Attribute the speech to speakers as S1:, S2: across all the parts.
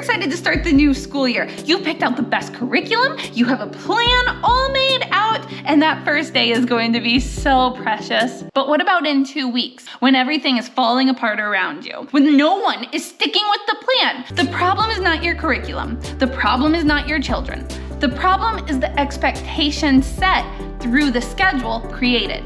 S1: excited to start the new school year. You've picked out the best curriculum, you have a plan all made out, and that first day is going to be so precious. But what about in 2 weeks, when everything is falling apart around you, when no one is sticking with the plan? The problem is not your curriculum. The problem is not your children. The problem is the expectations set through the schedule created.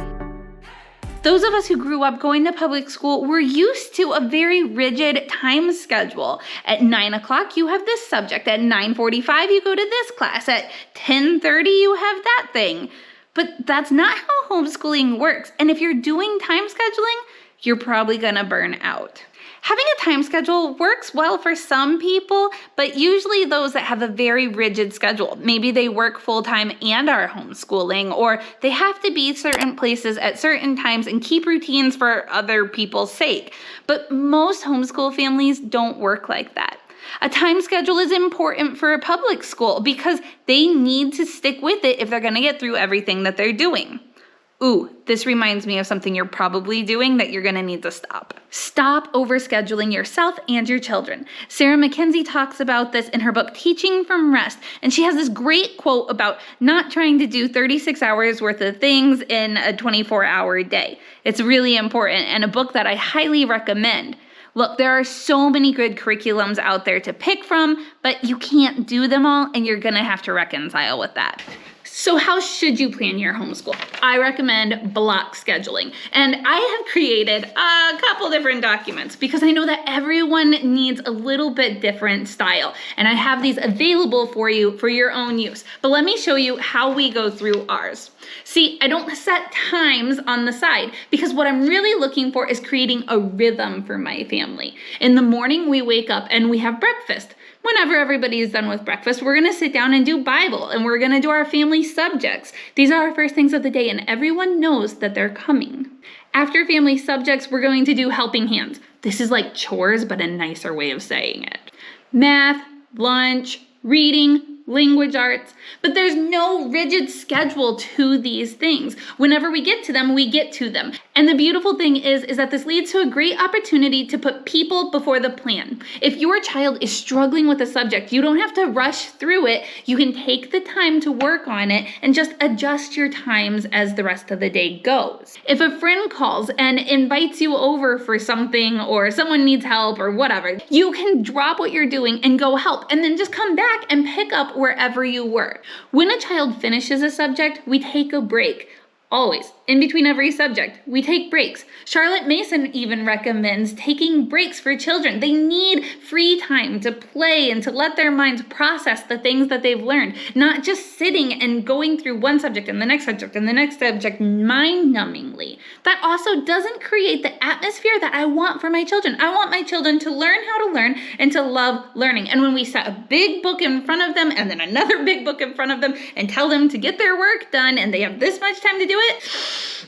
S1: Those of us who grew up going to public school were used to a very rigid time schedule. At 9 o'clock, you have this subject. At 9:45, you go to this class. At 10:30, you have that thing. But that's not how homeschooling works. And if you're doing time scheduling, you're probably gonna burn out. Having a time schedule works well for some people, but usually those that have a very rigid schedule. Maybe they work full-time and are homeschooling, or they have to be certain places at certain times and keep routines for other people's sake. But most homeschool families don't work like that. A time schedule is important for a public school because they need to stick with it if they're gonna get through everything that they're doing. Ooh, this reminds me of something you're probably doing that you're gonna need to stop. Stop overscheduling yourself and your children. Sarah Mackenzie talks about this in her book, Teaching from Rest, and she has this great quote about not trying to do 36 hours worth of things in a 24-hour day. It's really important and a book that I highly recommend. Look, there are so many good curriculums out there to pick from, but you can't do them all, and you're gonna have to reconcile with that. So how should you plan your homeschool? I recommend block scheduling. And I have created a couple different documents because I know that everyone needs a little bit different style. And I have these available for you for your own use. But let me show you how we go through ours. See, I don't set times on the side because what I'm really looking for is creating a rhythm for my family. In the morning, we wake up and we have breakfast. Whenever everybody is done with breakfast, we're gonna sit down and do Bible, and we're gonna do our family subjects. These are our first things of the day, and everyone knows that they're coming. After family subjects, we're going to do helping hands. This is like chores, but a nicer way of saying it. Math, lunch, reading, language arts, but there's no rigid schedule to these things. Whenever we get to them, we get to them. And the beautiful thing is that this leads to a great opportunity to put people before the plan. If your child is struggling with a subject, you don't have to rush through it. You can take the time to work on it and just adjust your times as the rest of the day goes. If a friend calls and invites you over for something or someone needs help or whatever, you can drop what you're doing and go help and then just come back and pick up wherever you were. When a child finishes a subject, we take a break. Always. In between every subject, we take breaks. Charlotte Mason even recommends taking breaks for children. They need free time to play and to let their minds process the things that they've learned, not just sitting and going through one subject and the next subject and the next subject mind-numbingly. That also doesn't create the atmosphere that I want for my children. I want my children to learn how to learn and to love learning. And when we set a big book in front of them and then another big book in front of them and tell them to get their work done and they have this much time to do it,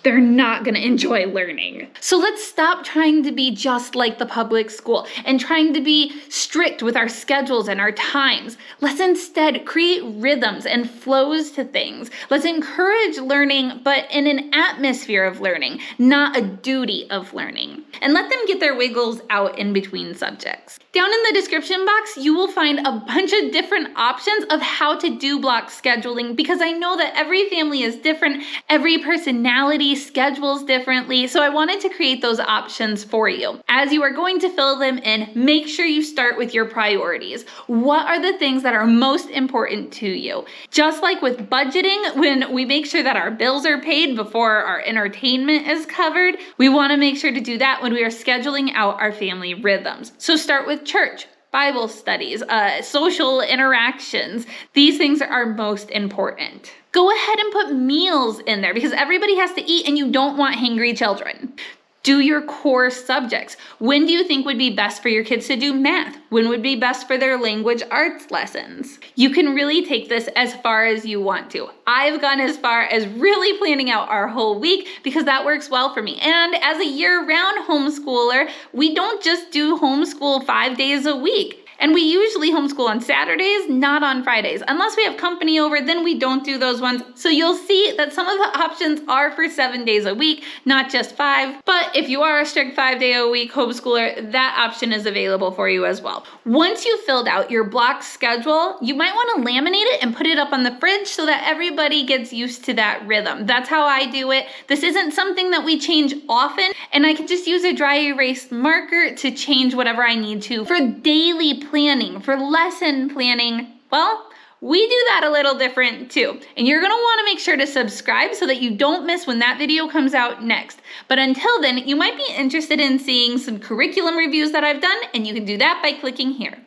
S1: they're not gonna enjoy learning. So let's stop trying to be just like the public school and trying to be strict with our schedules and our times. Let's instead create rhythms and flows to things. Let's encourage learning, but in an atmosphere of learning, not a duty of learning. And let them get their wiggles out in between subjects. Down in the description box, you will find a bunch of different options of how to do block scheduling because I know that every family is different, every personality schedules differently, so I wanted to create those options for you. As you are going to fill them in, make sure you start with your priorities. What are the things that are most important to you? Just like with budgeting, when we make sure that our bills are paid before our entertainment is covered, we want to make sure to do that when we are scheduling out our family rhythms. So start with church, Bible studies, social interactions. These things are most important. Go ahead and put meals in there because everybody has to eat and you don't want hangry children. Do your core subjects. When do you think would be best for your kids to do math? When would be best for their language arts lessons? You can really take this as far as you want to. I've gone as far as really planning out our whole week because that works well for me. And as a year-round homeschooler, we don't just do homeschool 5 days a week. And we usually homeschool on Saturdays, not on Fridays. Unless we have company over, then we don't do those ones. So you'll see that some of the options are for 7 days a week, not just 5. But if you are a strict 5-day-a-week homeschooler, that option is available for you as well. Once you've filled out your block schedule, you might want to laminate it and put it up on the fridge so that everybody gets used to that rhythm. That's how I do it. This isn't something that we change often, and I can just use a dry erase marker to change whatever I need to. For daily planning, for lesson planning, well, we do that a little different too. And you're gonna wanna make sure to subscribe so that you don't miss when that video comes out next. But until then, you might be interested in seeing some curriculum reviews that I've done, and you can do that by clicking here.